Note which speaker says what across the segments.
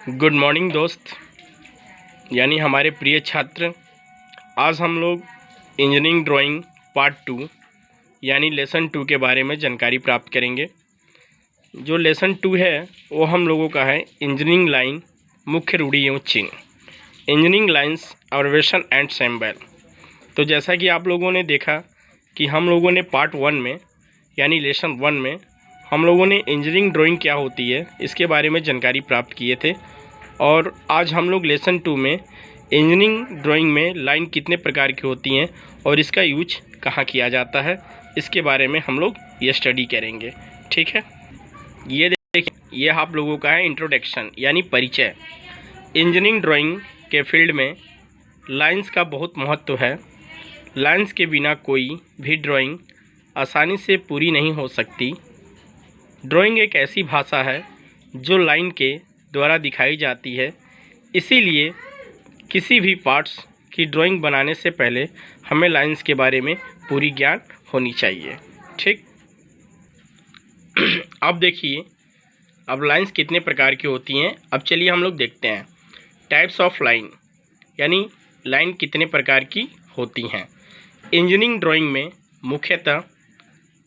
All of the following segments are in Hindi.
Speaker 1: गुड मॉर्निंग दोस्त, यानी हमारे प्रिय छात्र। आज हम लोग इंजीनियरिंग ड्राइंग पार्ट 2 यानी लेसन 2 के बारे में जानकारी प्राप्त करेंगे। जो लेसन 2 है वो हम लोगों का है इंजीनियरिंग लाइन मुख्य रूढ़ी एवं चिन्ह, engineering lines observation and symbol. तो जैसा कि आप लोगों ने देखा कि हम लोगों ने पार्ट 1 में यानी लेसन 1 में हम लोगों ने इंजीनियरिंग ड्राइंग क्या होती है इसके बारे में जानकारी प्राप्त किए थे, और आज हम लोग लेसन 2 में इंजीनियरिंग ड्राइंग में लाइन कितने प्रकार की होती हैं और इसका यूज कहाँ किया जाता है इसके बारे में हम लोग ये स्टडी करेंगे। ठीक है, ये देखिए, ये आप लोगों का है इंट्रोडक्शन यानी परिचय। इंजीनियरिंग ड्राइंग के फील्ड में लाइंस का बहुत महत्व है। लाइंस के बिना कोई भी ड्राइंग आसानी से पूरी नहीं हो सकती। ड्राइंग एक ऐसी भाषा है जो लाइन के द्वारा दिखाई जाती है, इसीलिए किसी भी पार्ट्स की ड्राइंग बनाने से पहले हमें लाइंस के बारे में पूरी ज्ञान होनी चाहिए। ठीक, अब देखिए, अब लाइंस कितने प्रकार की होती हैं। अब चलिए हम लोग देखते हैं टाइप्स ऑफ लाइन, यानी लाइन कितने प्रकार की होती हैं। इंजीनियरिंग ड्राइंग में मुख्यतः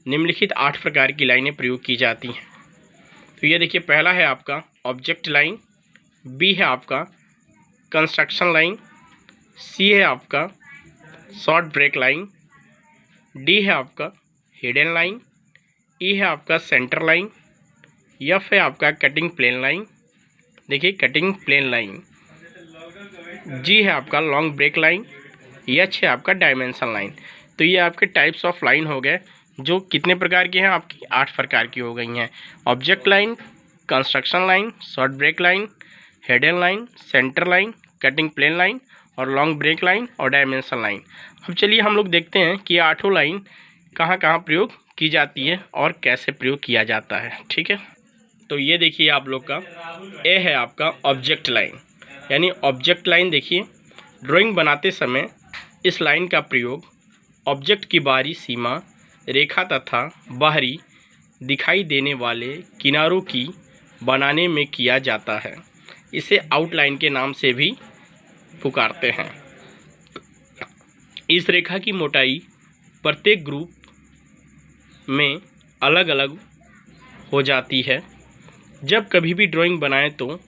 Speaker 1: निम्नलिखित 8 प्रकार की लाइनें प्रयोग की जाती हैं। तो ये देखिए, पहला है आपका ऑब्जेक्ट लाइन, बी है आपका कंस्ट्रक्शन लाइन, सी है आपका शॉर्ट ब्रेक लाइन, डी है आपका हिडन लाइन, ई है आपका सेंटर लाइन, एफ है आपका कटिंग प्लेन लाइन, देखिए कटिंग प्लेन लाइन, जी है आपका लॉन्ग ब्रेक लाइन, एच है आपका डायमेंशन लाइन। तो ये आपके टाइप्स ऑफ लाइन हो गए, जो कितने प्रकार की हैं, आपकी 8 प्रकार की हो गई हैं। Object line, construction line, short break line, hidden line, centre line, cutting plane line और लॉन्ग ब्रेक लाइन और डायमेंशन लाइन। अब चलिए हम लोग देखते हैं कि ये 8 लाइन कहाँ कहाँ प्रयोग की जाती है और कैसे प्रयोग किया जाता है। ठीक है, तो ये देखिए आप लोग का ए है आपका ऑब्जेक्ट लाइन, यानी ऑब्जेक्ट लाइन। देखिए, ड्राइंग बनाते समय इस लाइन का प्रयोग ऑब्जेक्ट की बाहरी सीमा रेखा तथा बाहरी दिखाई देने वाले किनारों की बनाने में किया जाता है। इसे आउटलाइन के नाम से भी पुकारते हैं। इस रेखा की मोटाई प्रत्येक ग्रुप में अलग अलग हो जाती है। जब कभी भी ड्राइंग बनाएं तो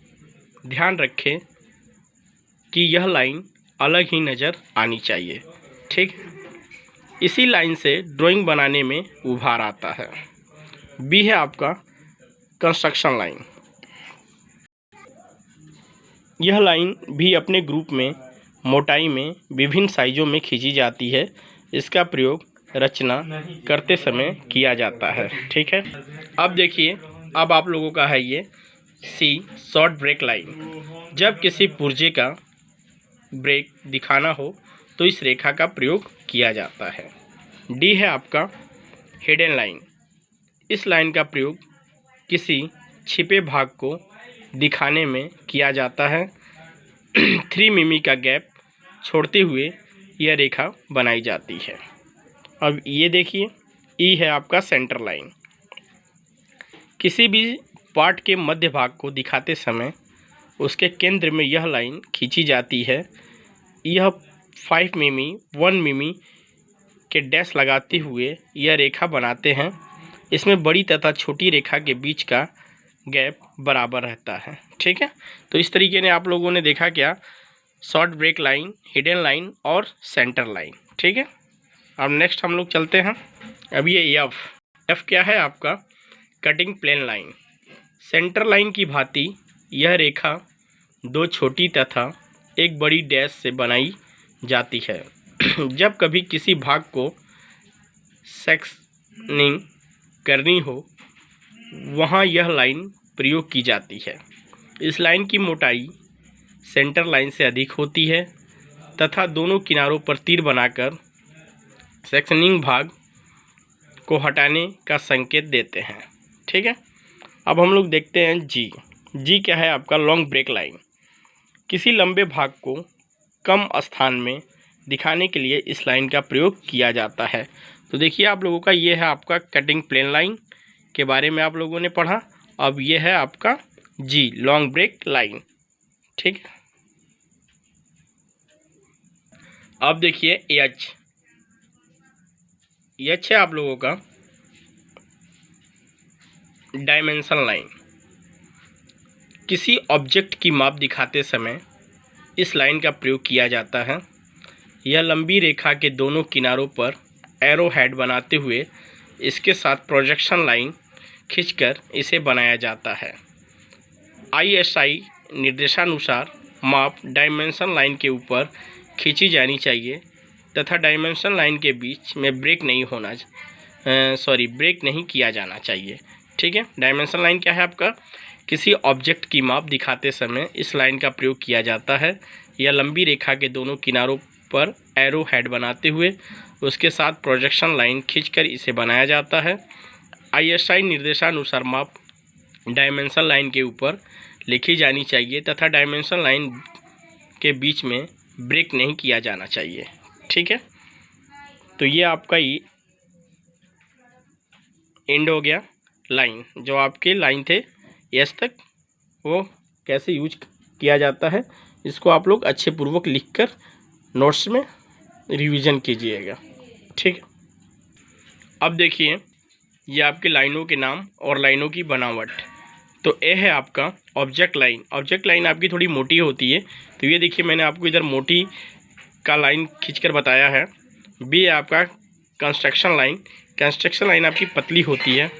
Speaker 1: ध्यान रखें कि यह लाइन अलग ही नज़र आनी चाहिए। ठीक, इसी लाइन से ड्राइंग बनाने में उभार आता है। बी है आपका कंस्ट्रक्शन लाइन। यह लाइन भी अपने ग्रुप में मोटाई में विभिन्न साइजों में खींची जाती है। इसका प्रयोग रचना करते समय किया जाता है। ठीक है, अब देखिए, अब आप लोगों का है ये सी शॉर्ट ब्रेक लाइन। जब किसी पुर्जे का ब्रेक दिखाना हो तो इस रेखा का प्रयोग किया जाता है। डी है आपका हिडन लाइन। इस लाइन का प्रयोग किसी छिपे भाग को दिखाने में किया जाता है। 3 मिमी का गैप छोड़ते हुए यह रेखा बनाई जाती है। अब ये देखिए, ई है आपका सेंटर लाइन। किसी भी पार्ट के मध्य भाग को दिखाते समय उसके केंद्र में यह लाइन खींची जाती है। यह 5 मिमी 1 मिमी के डैश लगाते हुए यह रेखा बनाते हैं। इसमें बड़ी तथा छोटी रेखा के बीच का गैप बराबर रहता है। ठीक है, तो इस तरीके ने आप लोगों ने देखा क्या, short break line, hidden line और सेंटर लाइन। ठीक है, अब नेक्स्ट हम लोग चलते हैं। अब ये एफ क्या है आपका cutting plane line. Centre line की भांति यह रेखा 2 छोटी तथा एक बड़ी डैश से बनाई जाती है। जब कभी किसी भाग को सेक्शनिंग करनी हो वहाँ यह लाइन प्रयोग की जाती है। इस लाइन की मोटाई सेंटर लाइन से अधिक होती है तथा दोनों किनारों पर तीर बनाकर सेक्शनिंग भाग को हटाने का संकेत देते हैं। ठीक है, अब हम लोग देखते हैं जी क्या है आपका लॉन्ग ब्रेक लाइन। किसी लंबे भाग को कम स्थान में दिखाने के लिए इस लाइन का प्रयोग किया जाता है। तो देखिए आप लोगों का ये है आपका कटिंग प्लेन लाइन के बारे में आप लोगों ने पढ़ा। अब ये है आपका जी लॉन्ग ब्रेक लाइन। ठीक है। अब देखिए एच है आप लोगों का डायमेंशन लाइन। किसी ऑब्जेक्ट की माप दिखाते समय इस लाइन का प्रयोग किया जाता है। यह लंबी रेखा के दोनों किनारों पर एरो हेड बनाते हुए इसके साथ प्रोजेक्शन लाइन खींचकर इसे बनाया जाता है। ISI निर्देशानुसार माप डायमेंशन लाइन के ऊपर खींची जानी चाहिए तथा डायमेंशन लाइन के बीच में ब्रेक नहीं किया जाना चाहिए। ठीक है। डायमेंशन लाइन क्या है आपका? किसी ऑब्जेक्ट की माप दिखाते समय इस लाइन का प्रयोग किया जाता है। यह लंबी रेखा के दोनों किनारों पर एरो हेड बनाते हुए उसके साथ प्रोजेक्शन लाइन खींचकर इसे बनाया जाता है। ISI निर्देशानुसार माप डायमेंशन लाइन के ऊपर लिखी जानी चाहिए तथा डायमेंशन लाइन के बीच में ब्रेक नहीं किया जाना चाहिए। ठीक है। तो ये आपका ही एंड हो गया लाइन। जो आपके लाइन थे एस तक, वो कैसे यूज किया जाता है इसको आप लोग अच्छे पूर्वक लिखकर नोट्स में रिवीजन कीजिएगा। ठीक है। अब देखिए ये आपके लाइनों के नाम और लाइनों की बनावट। तो ए है आपका ऑब्जेक्ट लाइन। ऑब्जेक्ट लाइन आपकी थोड़ी मोटी होती है, तो ये देखिए मैंने आपको इधर मोटी का लाइन खींचकर बताया है। बी है आपका कंस्ट्रक्शन लाइन। कंस्ट्रक्शन लाइन आपकी पतली होती है।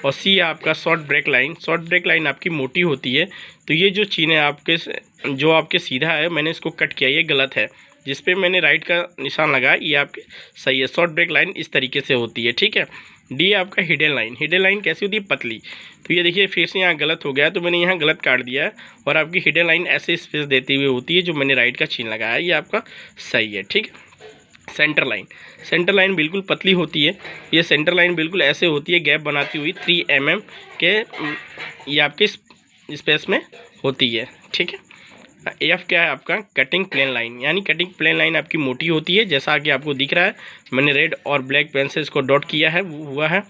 Speaker 1: और सी है आपका short break line. Short break line आपकी मोटी होती है। तो ये जो चीज़ है आपके सीधा है, मैंने इसको कट किया, ये गलत है। जिस पे मैंने राइट का निशान लगाया ये आपके सही है। शॉर्ट ब्रेक लाइन इस तरीके से होती है। ठीक है। डी है आपका हिडन लाइन। हिडन लाइन कैसी होती है? पतली। तो ये देखिए फिर से यहाँ गलत हो गया, तो मैंने यहाँ गलत काट दिया है। और आपकी हिडन लाइन ऐसे स्पेस देते हुए होती है, जो मैंने राइट का चिन्ह लगाया ये आपका सही है। ठीक है। Centre line. सेंटर लाइन बिल्कुल पतली होती है। ये सेंटर लाइन बिल्कुल ऐसे होती है, गैप बनाती हुई 3 mm के ये आपके स्पेस में होती है। ठीक है। एफ क्या है आपका? Cutting plane line. यानी कटिंग प्लेन लाइन आपकी मोटी होती है, जैसा कि आपको दिख रहा है। मैंने रेड और ब्लैक पेन से इसको डॉट किया है, वो हुआ है।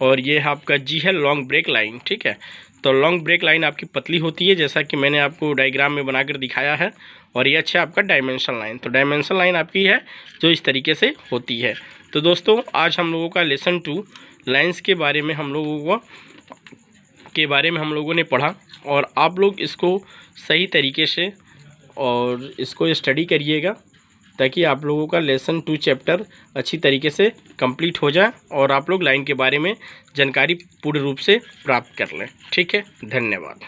Speaker 1: और ये आपका जी है लॉन्ग ब्रेक लाइन। ठीक है। तो लॉन्ग ब्रेक लाइन आपकी पतली होती है, जैसा कि मैंने आपको डायग्राम में बनाकर दिखाया है। और ये अच्छा आपका डायमेंशन लाइन। तो डायमेंशन लाइन आपकी है जो इस तरीके से होती है। तो दोस्तों आज हम लोगों का लेसन 2 लाइन्स के बारे में हम लोगों ने पढ़ा। और आप लोग इसको सही तरीके से और इसको स्टडी करिएगा, ताकि आप लोगों का लेसन 2 चैप्टर अच्छी तरीके से कंप्लीट हो जाए और आप लोग लाइन के बारे में जानकारी पूर्ण रूप से प्राप्त कर लें। ठीक है। धन्यवाद।